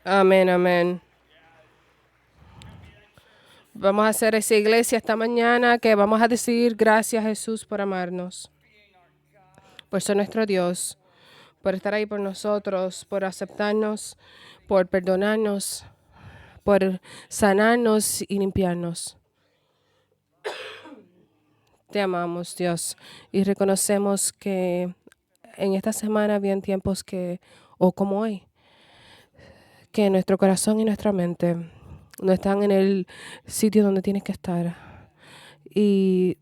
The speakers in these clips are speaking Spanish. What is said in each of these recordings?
Amén, amén. Vamos a hacer esa iglesia esta mañana que vamos a decir gracias Jesús por amarnos, por ser nuestro Dios, por estar ahí por nosotros, por aceptarnos, por perdonarnos, por sanarnos y limpiarnos. Te amamos, Dios, y reconocemos que en esta semana habían tiempos o como hoy, que nuestro corazón y nuestra mente no están en el sitio donde tienen que estar. Y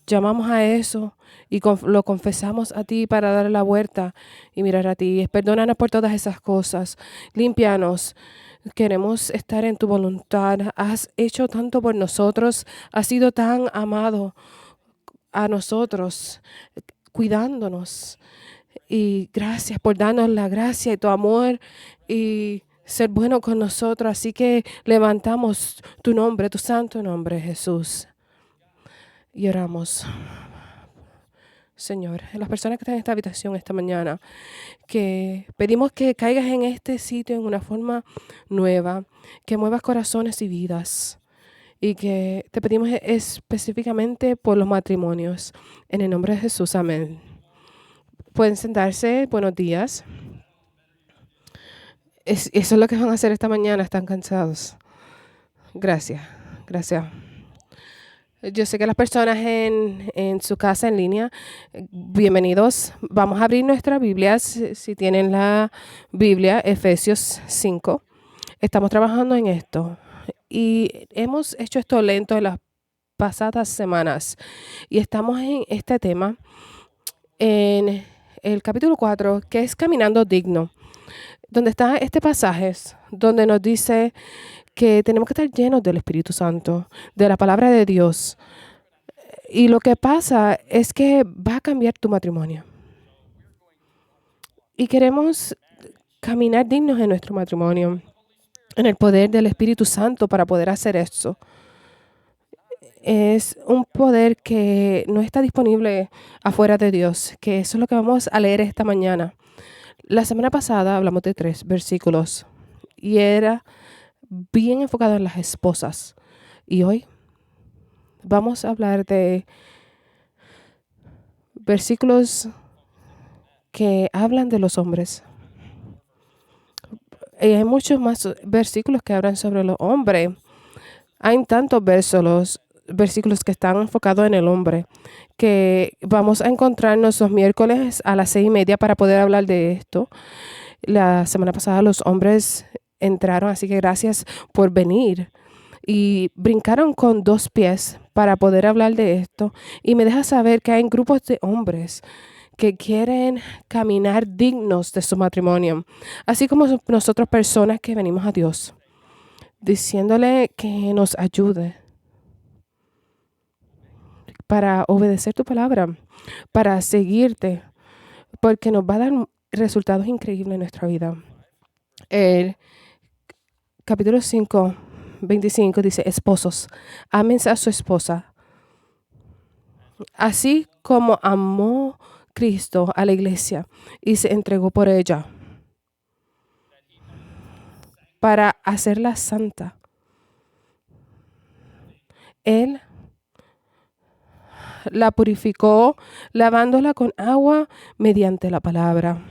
llamamos a eso y lo confesamos a ti para dar la vuelta y mirar a ti. Perdónanos por todas esas cosas. Límpianos. Queremos estar en tu voluntad. Has hecho tanto por nosotros. Has sido tan amado a nosotros, cuidándonos. Y gracias por darnos la gracia y tu amor y ser bueno con nosotros. Así que levantamos tu nombre, tu santo nombre, Jesús. Y oramos, Señor, las personas que están en esta habitación esta mañana, que pedimos que caigas en este sitio en una forma nueva, que muevas corazones y vidas. Y que te pedimos específicamente por los matrimonios. En el nombre de Jesús, amén. Pueden sentarse, buenos días. Eso es lo que van a hacer esta mañana, están cansados. Gracias, gracias. Yo sé que las personas en su casa en línea, bienvenidos. Vamos a abrir nuestra Biblia, si tienen la Biblia, Efesios 5. Estamos trabajando en esto y hemos hecho esto lento en las pasadas semanas y estamos en este tema, en el capítulo 4, que es Caminando Digno, donde está este pasaje, donde nos dice que tenemos que estar llenos del Espíritu Santo, de la palabra de Dios. Y lo que pasa es que va a cambiar tu matrimonio. Y queremos caminar dignos en nuestro matrimonio, en el poder del Espíritu Santo para poder hacer esto. Es un poder que no está disponible afuera de Dios, que eso es lo que vamos a leer esta mañana. La semana pasada hablamos de 3 versículos y era bien enfocado en las esposas. Y hoy vamos a hablar de versículos que hablan de los hombres. Y hay muchos más versículos que hablan sobre los hombres. Hay tantos versículos que están enfocados en el hombre, que vamos a encontrarnos los miércoles a las 6:30 para poder hablar de esto. La semana pasada los hombres entraron, así que gracias por venir. Y brincaron con 2 pies para poder hablar de esto. Y me deja saber que hay grupos de hombres que quieren caminar dignos de su matrimonio, así como nosotros personas que venimos a Dios, diciéndole que nos ayude para obedecer tu palabra, para seguirte, porque nos va a dar resultados increíbles en nuestra vida. El capítulo 5, 25 dice: esposos, ámense a su esposa, así como amó Cristo a la iglesia y se entregó por ella, para hacerla santa. Él la purificó lavándola con agua mediante la palabra,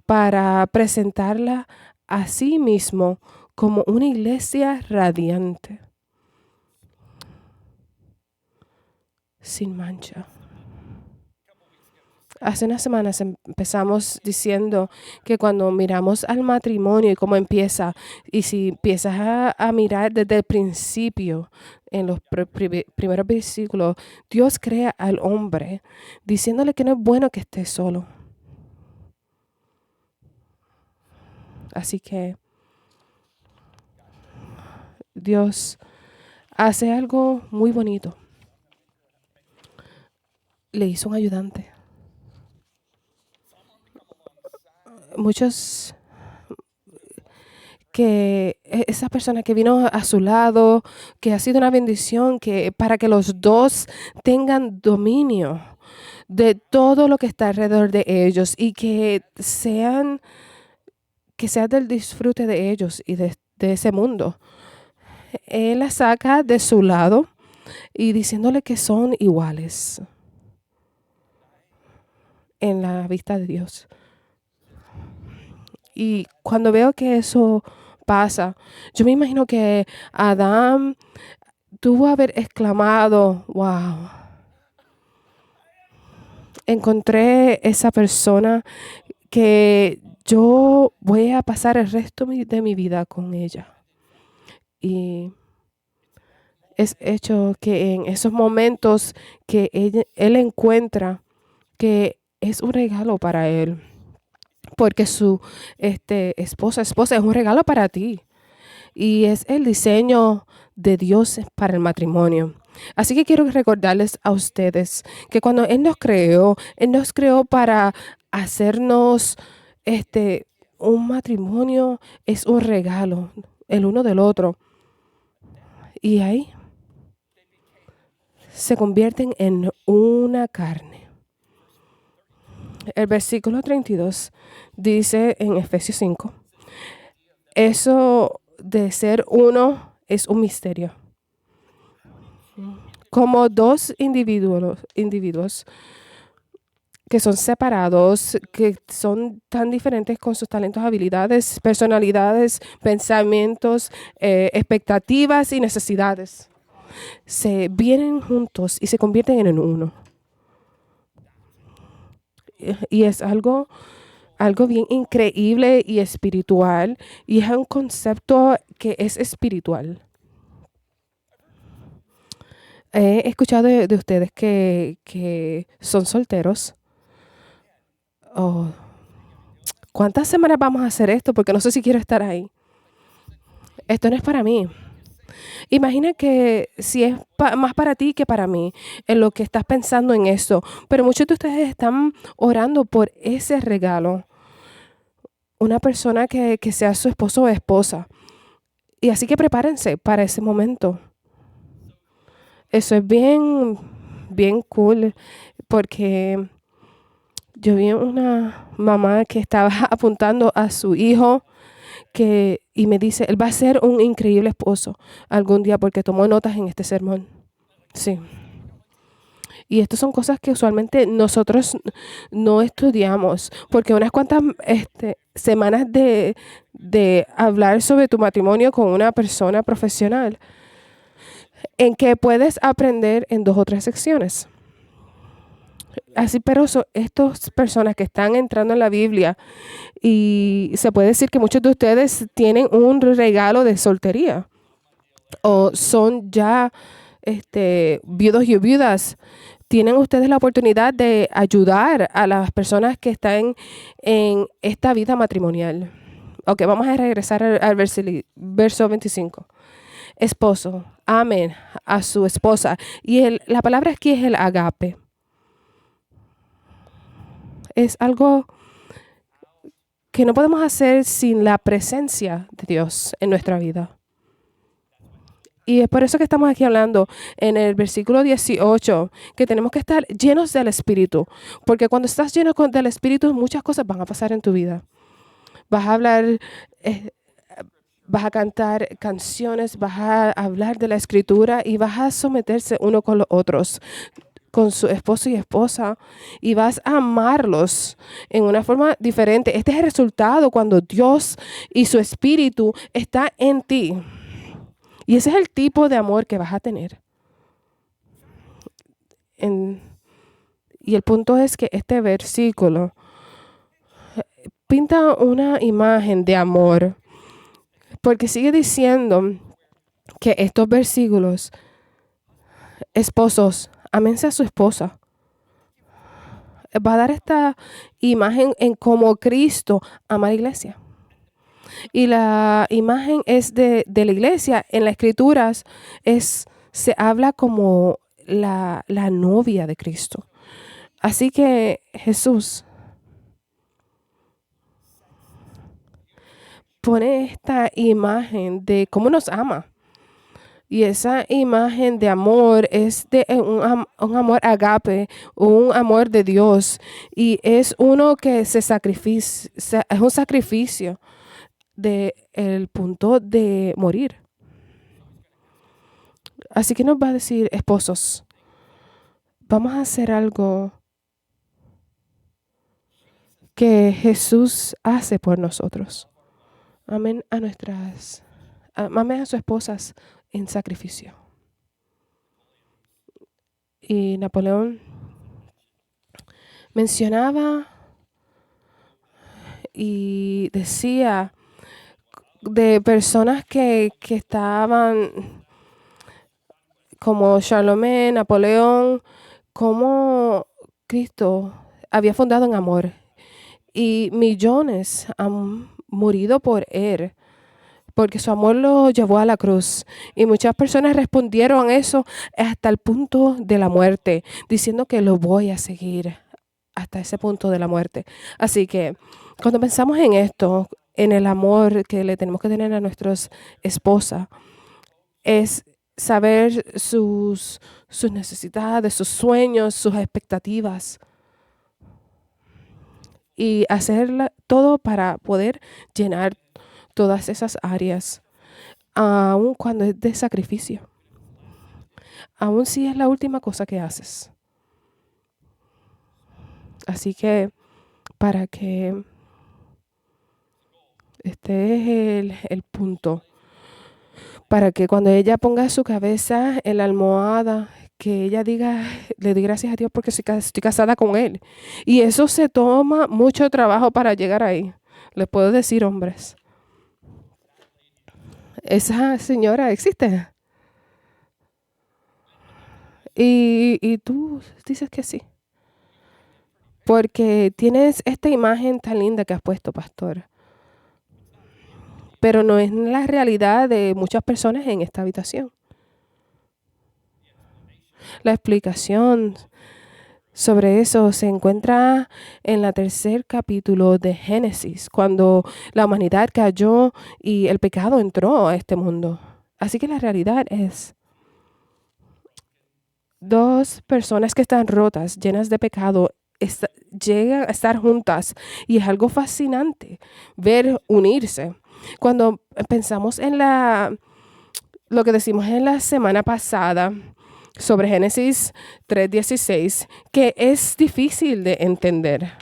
para presentarla a sí mismo como una iglesia radiante, sin mancha. Hace unas semanas empezamos diciendo que cuando miramos al matrimonio y cómo empieza, y si empiezas a mirar desde el principio, en los primeros versículos, Dios crea al hombre diciéndole que no es bueno que esté solo. Así que Dios hace algo muy bonito. Le hizo un ayudante. Muchos que esa persona que vino a su lado, que ha sido una bendición, que para que los dos tengan dominio de todo lo que está alrededor de ellos y que que sea del disfrute de ellos y de ese mundo. Él la saca de su lado y diciéndole que son iguales en la vista de Dios. Y cuando veo que eso pasa, yo me imagino que Adán tuvo que haber exclamado, wow, encontré esa persona que yo voy a pasar el resto de mi vida con ella. Y es hecho que en esos momentos que él encuentra que es un regalo para él, porque su esposa es un regalo para ti y es el diseño de Dios para el matrimonio. Así que quiero recordarles a ustedes que cuando Él nos creó para hacernos un matrimonio, es un regalo el uno del otro. Y ahí se convierten en una carne. El versículo 32 dice en Efesios 5, eso de ser uno es un misterio. Como dos individuos que son separados, que son tan diferentes con sus talentos, habilidades, personalidades, pensamientos, expectativas y necesidades, se vienen juntos y se convierten en uno. Y es algo bien increíble y espiritual, y es un concepto que es espiritual. He escuchado de ustedes que son solteros. Oh, ¿cuántas semanas vamos a hacer esto? Porque no sé si quiero estar ahí. Esto no es para mí. Imagina que si es más para ti que para mí, en lo que estás pensando en eso. Pero muchos de ustedes están orando por ese regalo. Una persona que sea su esposo o esposa. Y así que prepárense para ese momento. Eso es bien, bien cool, porque yo vi una mamá que estaba apuntando a su hijo y me dice, él va a ser un increíble esposo algún día porque tomó notas en este sermón. Sí. Y estas son cosas que usualmente nosotros no estudiamos, porque unas cuantas semanas de hablar sobre tu matrimonio con una persona profesional, en que puedes aprender en 2 o 3 secciones. Así, pero estas personas que están entrando en la Biblia, y se puede decir que muchos de ustedes tienen un regalo de soltería o son ya viudos y viudas, tienen ustedes la oportunidad de ayudar a las personas que están en esta vida matrimonial. Ok, vamos a regresar al verso 25. Esposo, amen a su esposa. Y la palabra aquí es el agape. Es algo que no podemos hacer sin la presencia de Dios en nuestra vida. Y es por eso que estamos aquí hablando en el versículo 18, que tenemos que estar llenos del Espíritu. Porque cuando estás lleno del Espíritu, muchas cosas van a pasar en tu vida. Vas a hablar, vas a cantar canciones, vas a hablar de la Escritura y vas a someterse uno con los otros, con su esposo y esposa, y vas a amarlos en una forma diferente. Este es el resultado cuando Dios y su Espíritu está en ti. Y ese es el tipo de amor que vas a tener. Y el punto es que este versículo pinta una imagen de amor, porque sigue diciendo que estos versículos, esposos, ámense a su esposa. Va a dar esta imagen en cómo Cristo ama a la iglesia. Y la imagen es de la iglesia. En las escrituras se habla como la novia de Cristo. Así que Jesús pone esta imagen de cómo nos ama. Y esa imagen de amor es de un amor agape, un amor de Dios. Y es uno que se sacrifica, es un sacrificio. del punto de morir. Así que nos va a decir, esposos, vamos a hacer algo que Jesús hace por nosotros. Amén amén a sus esposas en sacrificio. Y Napoleón mencionaba y decía de personas que estaban como Charlemagne, Napoleón, como Cristo había fundado en amor y millones han morido por él, porque su amor lo llevó a la cruz. Y muchas personas respondieron a eso hasta el punto de la muerte, diciendo que lo voy a seguir hasta ese punto de la muerte. Así que cuando pensamos en esto, en el amor que le tenemos que tener a nuestras esposas, es saber sus necesidades, sus sueños, sus expectativas y hacer todo para poder llenar todas esas áreas, aun cuando es de sacrificio, aun si es la última cosa que haces. Así que para que este es el punto, para que cuando ella ponga su cabeza en la almohada, que ella diga, le dé gracias a Dios porque estoy casada con él. Y eso se toma mucho trabajo para llegar ahí. Les puedo decir, hombres, esa señora existe. Y tú dices que sí. Porque tienes esta imagen tan linda que has puesto, pastor. Pero no es la realidad de muchas personas en esta habitación. La explicación sobre eso se encuentra en el tercer capítulo de Génesis, cuando la humanidad cayó y el pecado entró a este mundo. Así que la realidad es dos personas que están rotas, llenas de pecado, llegan a estar juntas y es algo fascinante ver unirse. Cuando pensamos en lo que decimos en la semana pasada sobre Génesis 3:16, que es difícil de entender.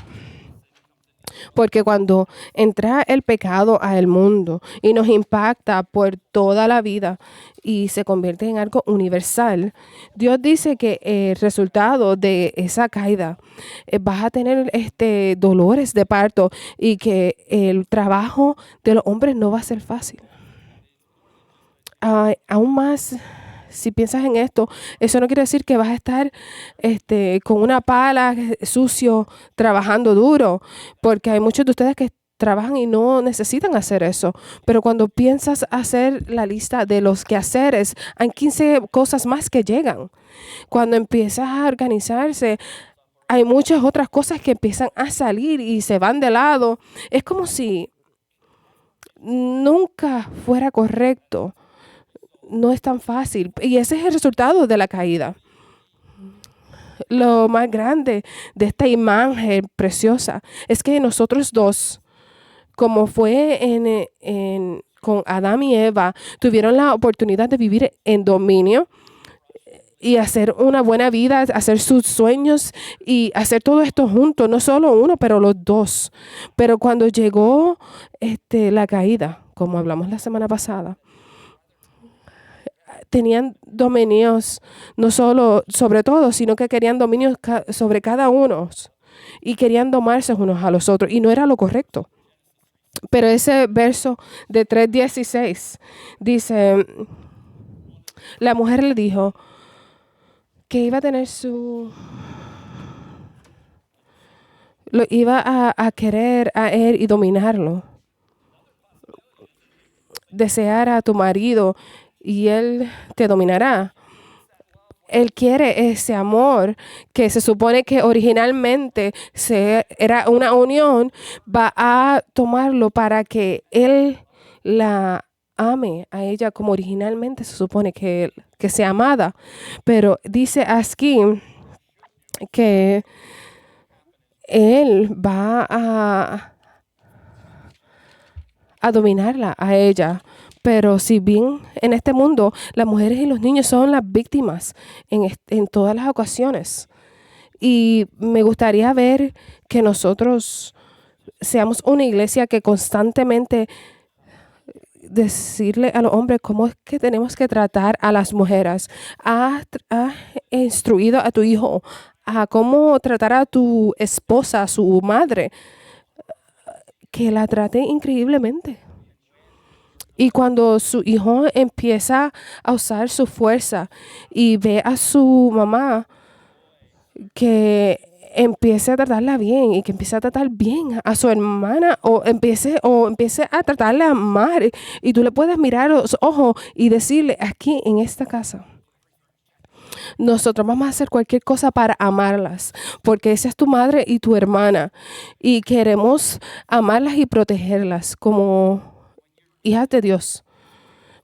Porque cuando entra el pecado al mundo y nos impacta por toda la vida y se convierte en algo universal, Dios dice que el resultado de esa caída vas a tener dolores de parto y que el trabajo de los hombres no va a ser fácil. Aún más, si piensas en esto, eso no quiere decir que vas a estar con una pala sucio trabajando duro, porque hay muchos de ustedes que trabajan y no necesitan hacer eso. Pero cuando piensas hacer la lista de los quehaceres, hay 15 cosas más que llegan. Cuando empiezas a organizarse, hay muchas otras cosas que empiezan a salir y se van de lado. Es como si nunca fuera correcto. No es tan fácil. Y ese es el resultado de la caída. Lo más grande de esta imagen preciosa es que nosotros dos, como fue con Adán y Eva, tuvieron la oportunidad de vivir en dominio y hacer una buena vida, hacer sus sueños y hacer todo esto juntos, no solo uno, pero los dos. Pero cuando llegó la caída, como hablamos la semana pasada, tenían dominios no solo sobre todos, sino que querían dominios sobre cada uno y querían domarse unos a los otros y no era lo correcto. Pero ese verso de 3:16 dice, la mujer le dijo que iba a tener lo iba a querer a él y dominarlo. Desear a tu marido y él te dominará. Él quiere ese amor que se supone que originalmente era una unión, va a tomarlo para que él la ame a ella como originalmente se supone que sea amada. Pero dice aquí que él va a dominarla a ella. Pero si bien en este mundo las mujeres y los niños son las víctimas en todas las ocasiones. Y me gustaría ver que nosotros seamos una iglesia que constantemente decirle a los hombres cómo es que tenemos que tratar a las mujeres. ¿Has instruido a tu hijo a cómo tratar a tu esposa, a su madre? Que la trate increíblemente. Y cuando su hijo empieza a usar su fuerza y ve a su mamá que empiece a tratarla bien y que empiece a tratar bien a su hermana o empiece a tratarla mal y tú le puedes mirar los ojos y decirle, aquí en esta casa nosotros vamos a hacer cualquier cosa para amarlas, porque esa es tu madre y tu hermana y queremos amarlas y protegerlas como hijas de Dios.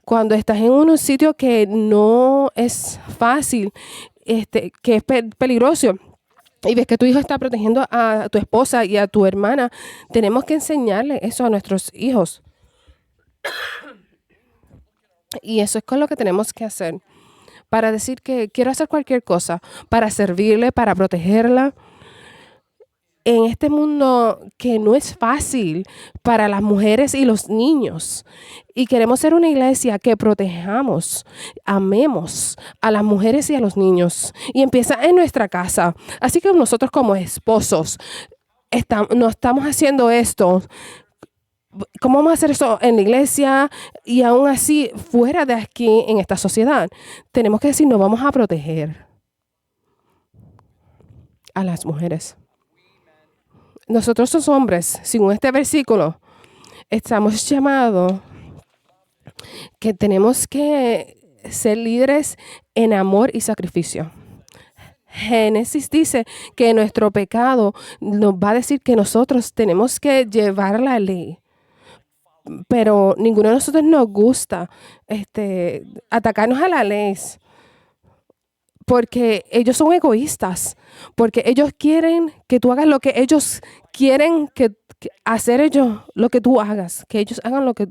Cuando estás en un sitio que no es fácil, que es peligroso, y ves que tu hijo está protegiendo a tu esposa y a tu hermana, tenemos que enseñarle eso a nuestros hijos. Y eso es con lo que tenemos que hacer. Para decir que quiero hacer cualquier cosa, para servirle, para protegerla. En este mundo que no es fácil para las mujeres y los niños. Y queremos ser una iglesia que protejamos, amemos a las mujeres y a los niños. Y empieza en nuestra casa. Así que nosotros como esposos no estamos haciendo esto. ¿Cómo vamos a hacer eso en la iglesia y aún así fuera de aquí en esta sociedad? Tenemos que decir, nos vamos a proteger a las mujeres. Nosotros los hombres, según este versículo, estamos llamados que tenemos que ser líderes en amor y sacrificio. Génesis dice que nuestro pecado nos va a decir que nosotros tenemos que llevar la ley. Pero ninguno de nosotros nos gusta atacarnos a la ley. Porque ellos son egoístas, porque ellos quieren que tú hagas lo que ellos quieren hacer ellos, lo que tú hagas, que ellos hagan que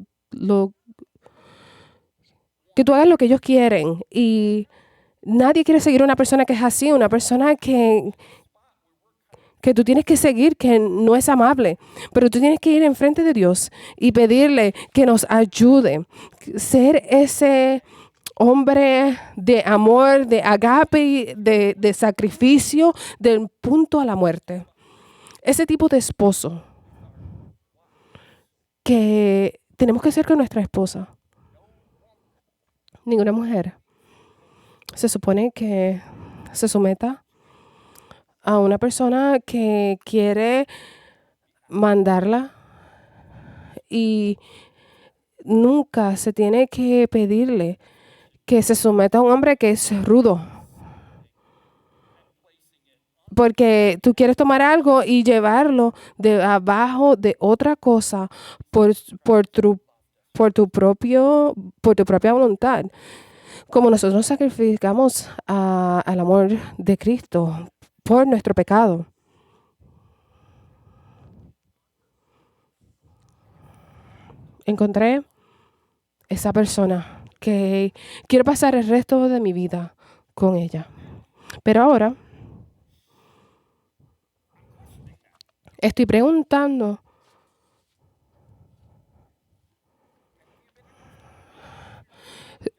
tú hagas lo que ellos quieren. Y nadie quiere seguir a una persona que es así, una persona que tú tienes que seguir, que no es amable, pero tú tienes que ir enfrente de Dios y pedirle que nos ayude, ser ese hombre de amor, de agape, de sacrificio, del punto a la muerte. Ese tipo de esposo que tenemos que ser con nuestra esposa. Ninguna mujer se supone que se someta a una persona que quiere mandarla y nunca se tiene que pedirle que se someta a un hombre que es rudo. Porque tú quieres tomar algo y llevarlo de abajo de otra cosa por tu propia voluntad. Como nosotros sacrificamos al amor de Cristo por nuestro pecado. Encontré esa persona que quiero pasar el resto de mi vida con ella. Pero ahora estoy preguntando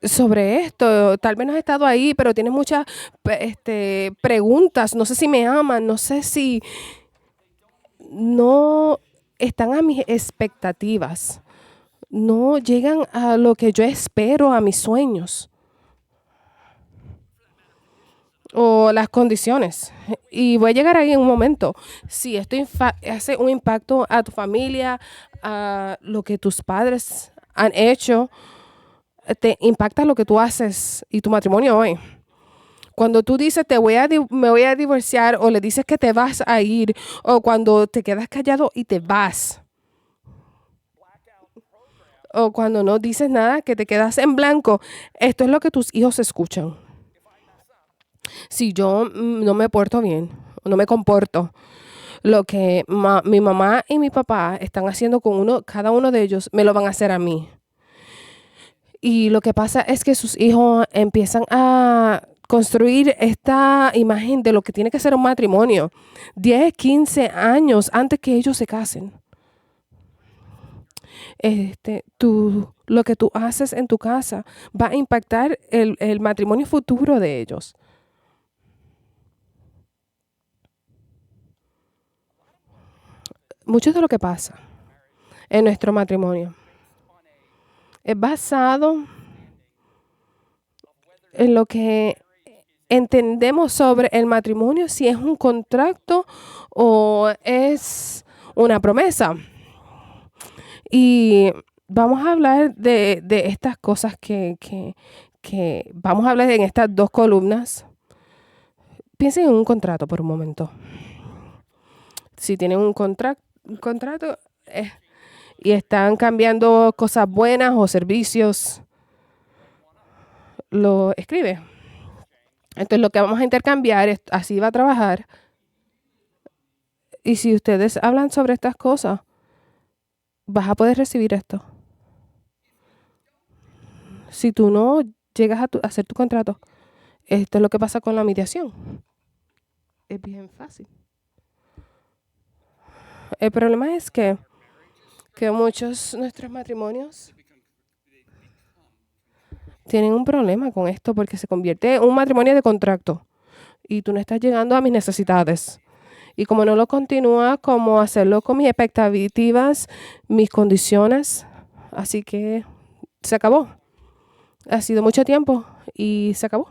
sobre esto. Tal vez no has estado ahí, pero tienes muchas preguntas. No sé si me aman, no sé si no están a mis expectativas. No llegan a lo que yo espero, a mis sueños o las condiciones. Y voy a llegar ahí en un momento. Si esto hace un impacto a tu familia, a lo que tus padres han hecho, te impacta lo que tú haces y tu matrimonio hoy. Cuando tú dices me voy a divorciar o le dices que te vas a ir o cuando te quedas callado y te vas. O cuando no dices nada, que te quedas en blanco. Esto es lo que tus hijos escuchan. Si yo no me porto bien, o no me comporto, Lo que mi mamá y mi papá están haciendo con cada uno de ellos, me lo van a hacer a mí. Y lo que pasa es que sus hijos empiezan a construir esta imagen de lo que tiene que ser un matrimonio 10, 15 años antes que ellos se casen. Lo que tú haces en tu casa va a impactar el matrimonio futuro de ellos. Mucho de lo que pasa en nuestro matrimonio es basado en lo que entendemos sobre el matrimonio, si es un contrato o es una promesa. Y vamos a hablar de estas cosas que vamos a hablar en estas dos columnas. Piensen en un contrato por un momento. Si tienen un contrato y están cambiando cosas buenas o servicios, lo escribe. Entonces lo que vamos a intercambiar, así va a trabajar. Y si ustedes hablan sobre estas cosas, vas a poder recibir esto. Si tú no llegas a hacer tu contrato, esto es lo que pasa con la mediación. Es bien fácil. El problema es que muchos nuestros matrimonios tienen un problema con esto porque se convierte en un matrimonio de contrato y tú no estás llegando a mis necesidades. Y como no lo continúa, como hacerlo con mis expectativas, mis condiciones, así que se acabó. Ha sido mucho tiempo y se acabó.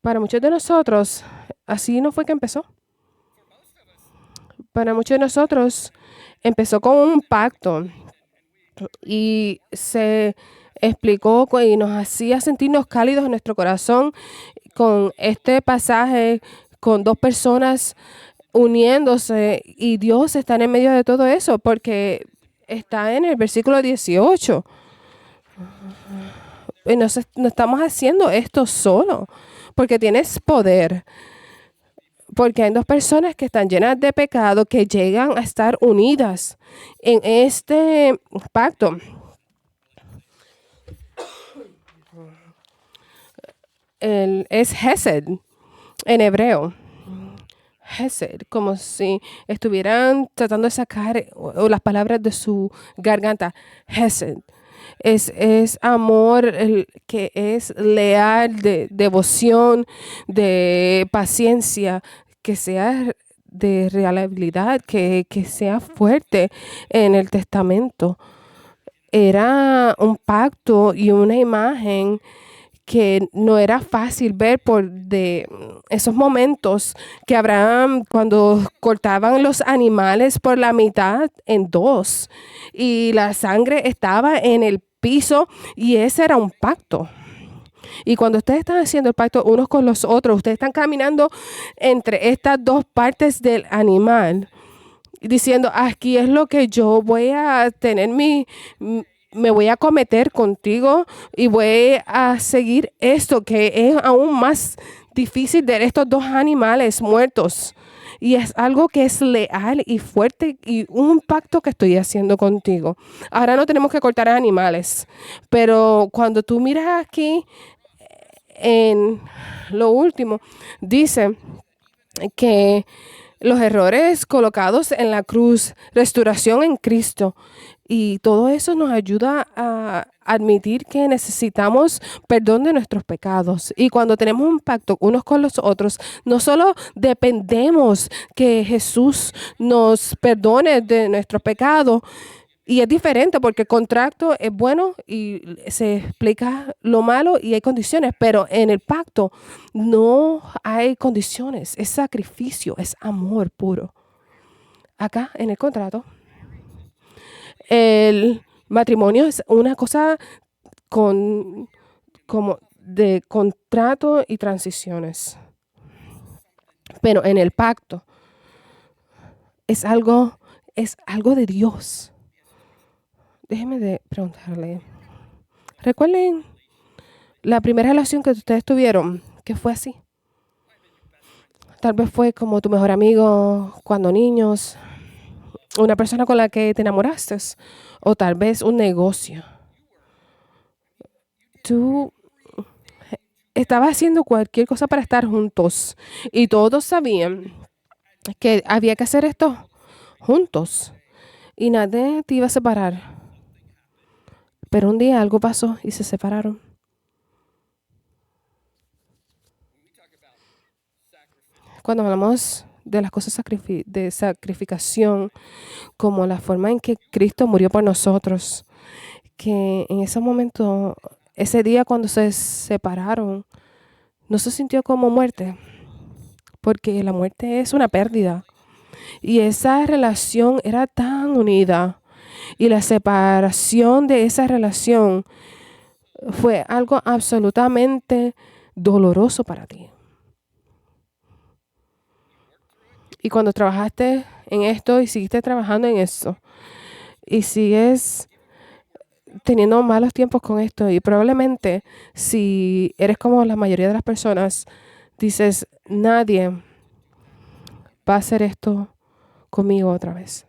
Para muchos de nosotros, así no fue que empezó. Para muchos de nosotros, empezó con un pacto y se explicó y nos hacía sentirnos cálidos en nuestro corazón con este pasaje, con dos personas uniéndose y Dios está en el medio de todo eso porque está en el versículo 18. Y no estamos haciendo esto solo porque tienes poder. Porque hay dos personas que están llenas de pecado que llegan a estar unidas en este pacto. Es Hesed en hebreo. Hesed, como si estuvieran tratando de sacar las palabras de su garganta. Hesed. Es amor que es leal, de devoción, de paciencia, que sea de reliabilidad, que sea fuerte en el testamento. Era un pacto y una imagen que no era fácil ver por de esos momentos que Abraham, cuando cortaban los animales por la mitad en dos y la sangre estaba en el piso y ese era un pacto. Y cuando ustedes están haciendo el pacto unos con los otros, ustedes están caminando entre estas dos partes del animal, diciendo, aquí es lo que yo voy a tener me voy a cometer contigo y voy a seguir esto que es aún más difícil de estos dos animales muertos. Y es algo que es leal y fuerte y un pacto que estoy haciendo contigo. Ahora no tenemos que cortar animales, pero cuando tú miras aquí en lo último, dice que los errores colocados en la cruz, restauración en Cristo. Y todo eso nos ayuda a admitir que necesitamos perdón de nuestros pecados. Y cuando tenemos un pacto unos con los otros, no solo dependemos que Jesús nos perdone de nuestros pecados, y es diferente porque el contrato es bueno y se explica lo malo y hay condiciones, pero en el pacto no hay condiciones, es sacrificio, es amor puro. Acá en el contrato, el matrimonio es una cosa como de contrato y transiciones, pero en el pacto es algo de Dios. Déjeme preguntarle. Recuerden la primera relación que ustedes tuvieron, que fue así. Tal vez fue como tu mejor amigo cuando niños, una persona con la que te enamoraste, o tal vez un negocio. Tú estabas haciendo cualquier cosa para estar juntos y todos sabían que había que hacer esto juntos y nadie te iba a separar. Pero un día algo pasó y se separaron. Cuando hablamos de las cosas de sacrificación, como la forma en que Cristo murió por nosotros, que en ese momento, ese día cuando se separaron, no se sintió como muerte, porque la muerte es una pérdida. Y esa relación era tan unida. Y la separación de esa relación fue algo absolutamente doloroso para ti. Y cuando trabajaste en esto y seguiste trabajando en eso y sigues teniendo malos tiempos con esto y probablemente si eres como la mayoría de las personas, dices, nadie va a hacer esto conmigo otra vez.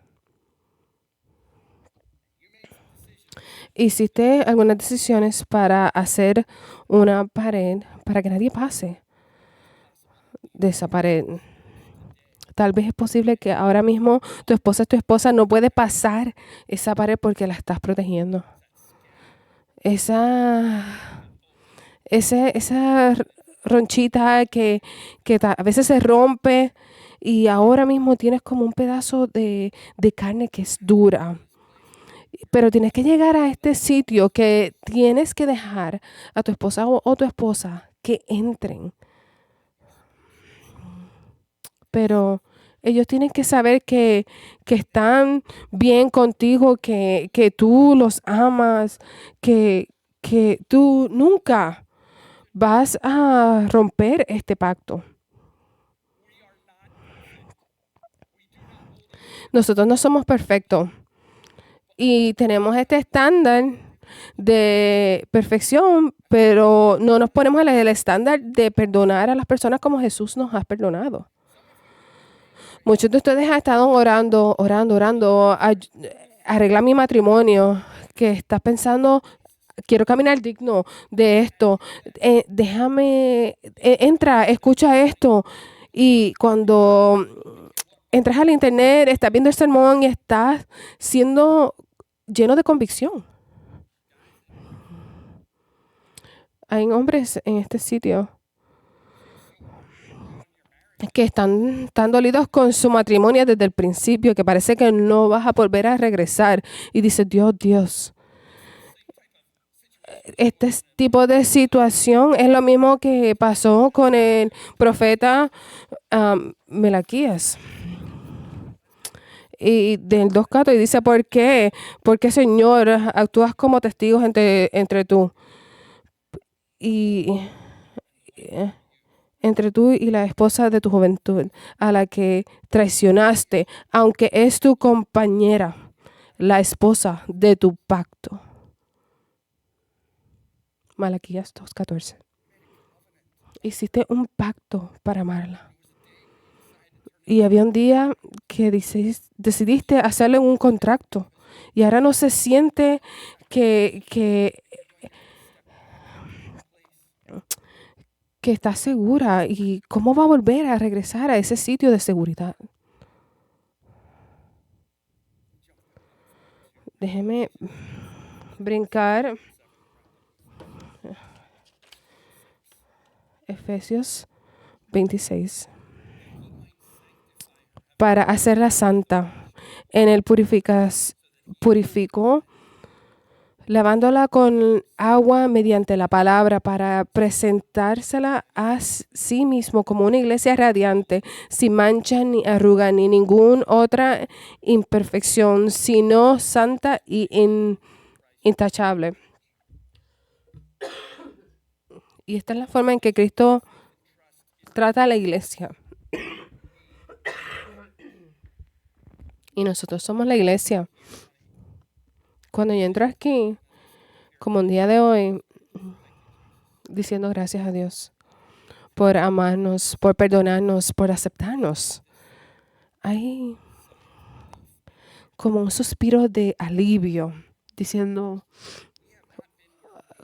Hiciste algunas decisiones para hacer una pared para que nadie pase de esa pared. Tal vez es posible que ahora mismo tu esposa no puede pasar esa pared porque la estás protegiendo. Esa ronchita que a veces se rompe y ahora mismo tienes como un pedazo de carne que es dura. Pero tienes que llegar a este sitio que tienes que dejar a tu esposa o tu esposa que entren. Pero ellos tienen que saber que están bien contigo, que tú los amas, que tú nunca vas a romper este pacto. Nosotros no somos perfectos y tenemos este estándar de perfección, pero no nos ponemos en el estándar de perdonar a las personas como Jesús nos ha perdonado. Muchos de ustedes han estado orando, arregla mi matrimonio, que estás pensando, quiero caminar digno de esto, entra, escucha esto. Y cuando entras al internet, estás viendo el sermón y estás siendo lleno de convicción. Hay hombres en este sitio que están tan dolidos con su matrimonio desde el principio, que parece que no vas a volver a regresar. Y dice, Dios, este tipo de situación es lo mismo que pasó con el profeta Melaquías. Y del 2:4 y dice, ¿por qué? Porque, Señor, actúas como testigos entre tú. Y entre tú y la esposa de tu juventud, a la que traicionaste, aunque es tu compañera, la esposa de tu pacto. Malaquías 2:14. Hiciste un pacto para amarla. Y había un día que decidiste hacerle un contrato. Y ahora no se siente que está segura. ¿Y cómo va a volver a regresar a ese sitio de seguridad? Déjeme brincar. Efesios 26. Para hacerla santa. En él purificó, lavándola con agua mediante la palabra para presentársela a sí mismo como una iglesia radiante, sin mancha ni arruga ni ninguna otra imperfección, sino santa y intachable. Y esta es la forma en que Cristo trata a la iglesia. Y nosotros somos la iglesia. Cuando yo entro aquí, como un día de hoy, diciendo gracias a Dios, por amarnos, por perdonarnos, por aceptarnos. Hay como un suspiro de alivio, diciendo,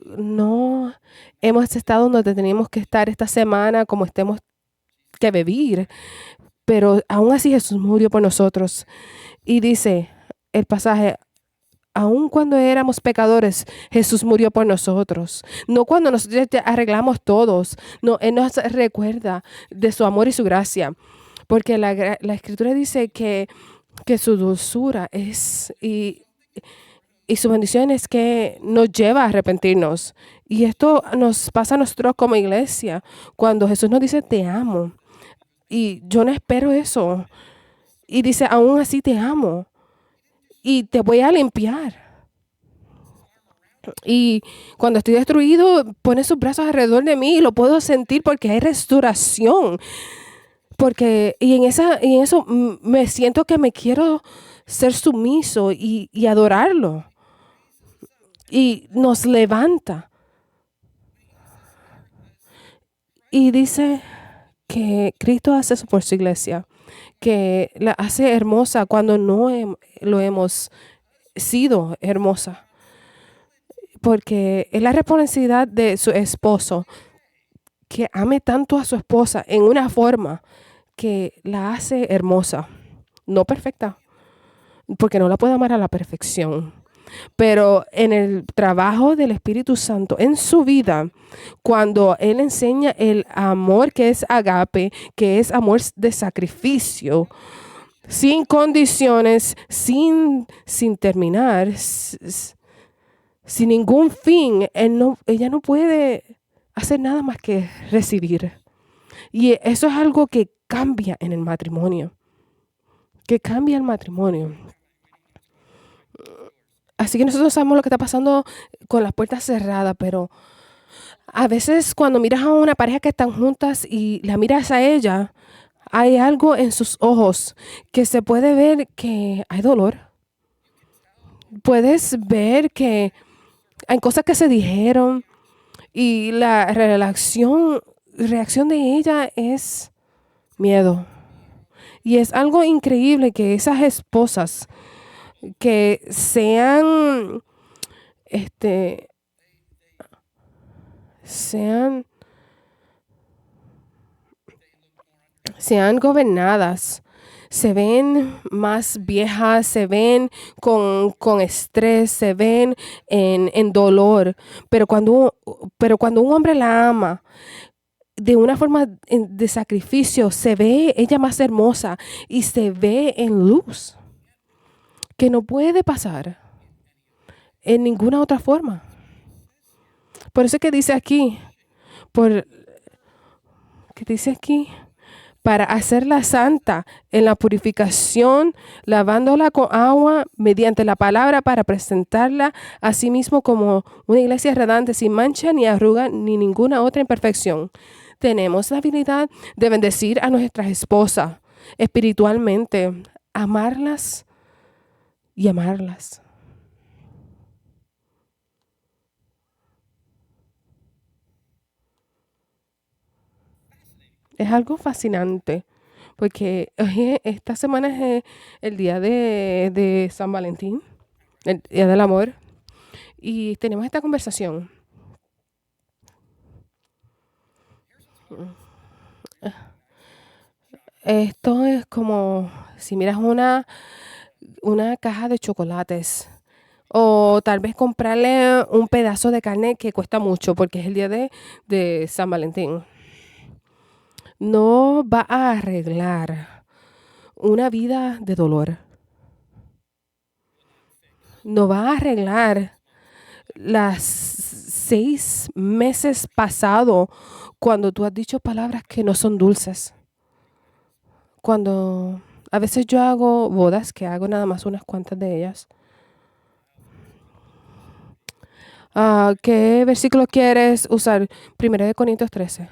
no hemos estado donde teníamos que estar esta semana, como estemos que vivir, pero aún así Jesús murió por nosotros. Y dice el pasaje, aun cuando éramos pecadores, Jesús murió por nosotros. No cuando nosotros ya arreglamos todos. No, Él nos recuerda de su amor y su gracia. Porque la Escritura dice que su dulzura es y su bendición es que nos lleva a arrepentirnos. Y esto nos pasa a nosotros como iglesia. Cuando Jesús nos dice, te amo. Y yo no espero eso. Y dice, aún así te amo. Y te voy a limpiar. Y cuando estoy destruido, pone sus brazos alrededor de mí y lo puedo sentir porque hay restauración. Y en eso me siento que me quiero ser sumiso y adorarlo. Y nos levanta. Y dice que Cristo hace eso por su iglesia, que la hace hermosa cuando no lo hemos sido hermosa. Porque es la responsabilidad de su esposo que ame tanto a su esposa en una forma que la hace hermosa, no perfecta, porque no la puede amar a la perfección. Pero en el trabajo del Espíritu Santo en su vida, cuando Él enseña el amor que es agape, que es amor de sacrificio, sin condiciones, sin terminar, sin ningún fin, ella no puede hacer nada más que recibir. Y eso es algo que cambia en el matrimonio, que cambia el matrimonio. Así que nosotros sabemos lo que está pasando con las puertas cerradas, pero a veces cuando miras a una pareja que están juntas y la miras a ella, hay algo en sus ojos que se puede ver que hay dolor. Puedes ver que hay cosas que se dijeron y la reacción de ella es miedo. Y es algo increíble que esas esposas que este, sean, sean gobernadas, se ven más viejas, se ven con estrés, se ven en dolor. Pero cuando un hombre la ama de una forma de sacrificio, se ve ella más hermosa y se ve en luz, que no puede pasar en ninguna otra forma. Por eso es que dice aquí, por, que dice aquí, para hacerla santa en la purificación, lavándola con agua mediante la palabra para presentarla a sí mismo como una iglesia redante, sin mancha ni arruga ni ninguna otra imperfección. Tenemos la habilidad de bendecir a nuestras esposas espiritualmente, amarlas y amarlas. Es algo fascinante porque esta semana es el día de San Valentín, el día del amor, y tenemos esta conversación. Esto es como si miras una caja de chocolates o tal vez comprarle un pedazo de carne que cuesta mucho porque es el día de San Valentín. No va a arreglar una vida de dolor. No va a arreglar las 6 meses pasados cuando tú has dicho palabras que no son dulces. Cuando a veces yo hago bodas, que hago nada más unas cuantas de ellas. ¿Qué versículo quieres usar? 1 Corintios 13.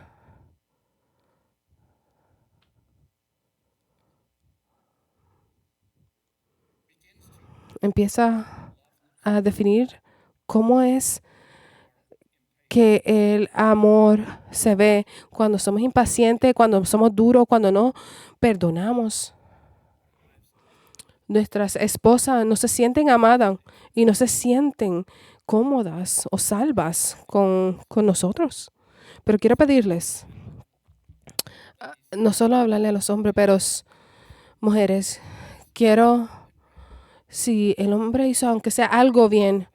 Empieza a definir cómo es que el amor se ve cuando somos impacientes, cuando somos duros, cuando no perdonamos. Nuestras esposas no se sienten amadas y no se sienten cómodas o salvas con nosotros. Pero quiero pedirles, no solo hablarle a los hombres, pero mujeres, quiero, si el hombre hizo aunque sea algo bien,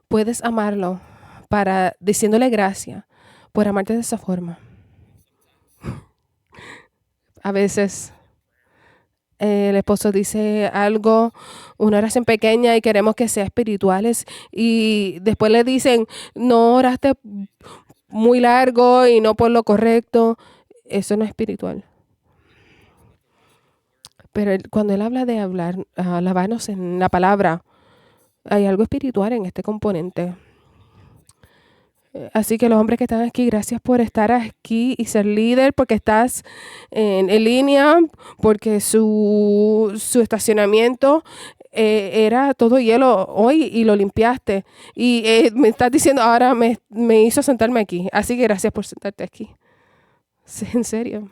puedes amarlo para diciéndole gracias por amarte de esa forma. A veces el esposo dice algo, una oración pequeña y queremos que sea espirituales y después le dicen, no oraste muy largo y no por lo correcto. Eso no es espiritual. Pero cuando él habla de alabarnos en la palabra, hay algo espiritual en este componente. Así que los hombres que están aquí, gracias por estar aquí y ser líder, porque estás en línea, porque su estacionamiento era todo hielo hoy y lo limpiaste. Y me estás diciendo, ahora me hizo sentarme aquí. Así que gracias por sentarte aquí. Sí, en serio.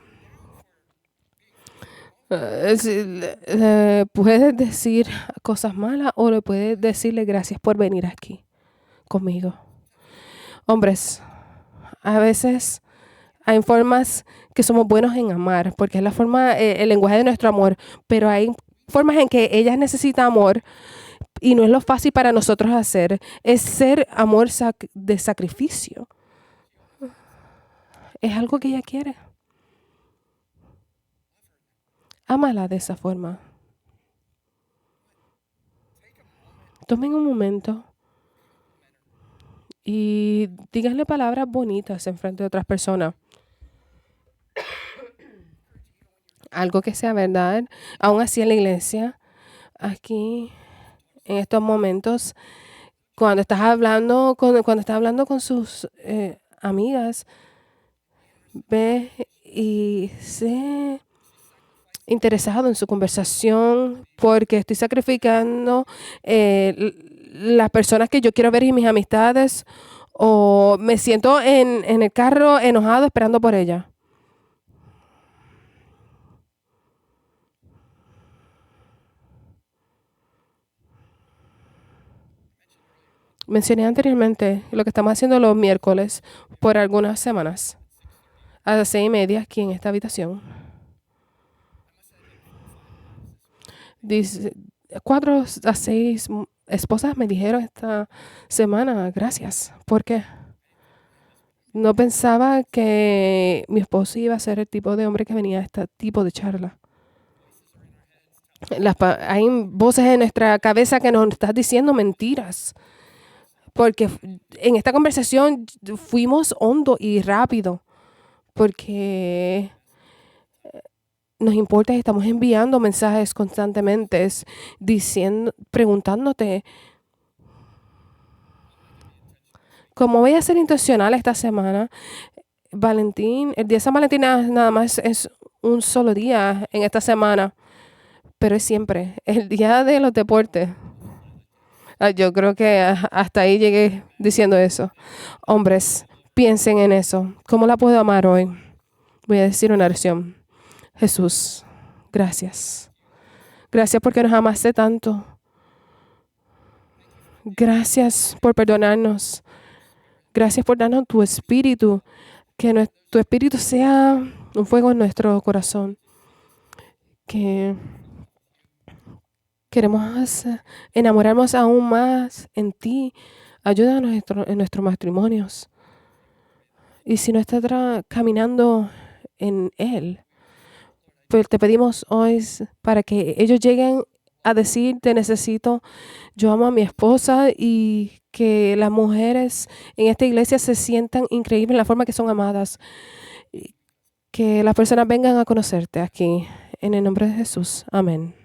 Puedes decir cosas malas o le puedes decirle gracias por venir aquí conmigo. Hombres, a veces hay formas que somos buenos en amar, porque es la forma, el lenguaje de nuestro amor, pero hay formas en que ellas necesitan amor y no es lo fácil para nosotros hacer, es ser amor de sacrificio. Es algo que ella quiere. Ámala de esa forma. Tomen un momento y díganle palabras bonitas en frente de otras personas. Algo que sea verdad, aún así en la iglesia, aquí, en estos momentos, cuando estás hablando con sus amigas, ve y sé interesado en su conversación porque estoy sacrificando las personas que yo quiero ver y mis amistades o me siento en el carro enojado esperando por ella. Mencioné anteriormente lo que estamos haciendo los miércoles por algunas semanas a las 6:30 aquí en esta habitación. Dice, 4 a 6 esposas me dijeron esta semana, gracias. ¿Por qué? No pensaba que mi esposo iba a ser el tipo de hombre que venía a este tipo de charla. Hay voces en nuestra cabeza que nos están diciendo mentiras. Porque en esta conversación fuimos hondo y rápido. Porque nos importa y estamos enviando mensajes constantemente diciendo, preguntándote cómo voy a ser intencional esta semana. Valentín, el día de San Valentín nada más es un solo día en esta semana, pero es siempre el día de los deportes. Yo creo que hasta ahí llegué diciendo eso. Hombres, piensen en eso. ¿Cómo la puedo amar hoy? Voy a decir una oración. Jesús, gracias. Gracias porque nos amaste tanto. Gracias por perdonarnos. Gracias por darnos tu espíritu. Que tu espíritu sea un fuego en nuestro corazón. Que queremos enamorarnos aún más en ti. Ayúdanos en nuestros matrimonios. Y si no estás caminando en Él, pues te pedimos hoy para que ellos lleguen a decir, te necesito, yo amo a mi esposa y que las mujeres en esta iglesia se sientan increíbles en la forma que son amadas. Que las personas vengan a conocerte aquí. En el nombre de Jesús. Amén.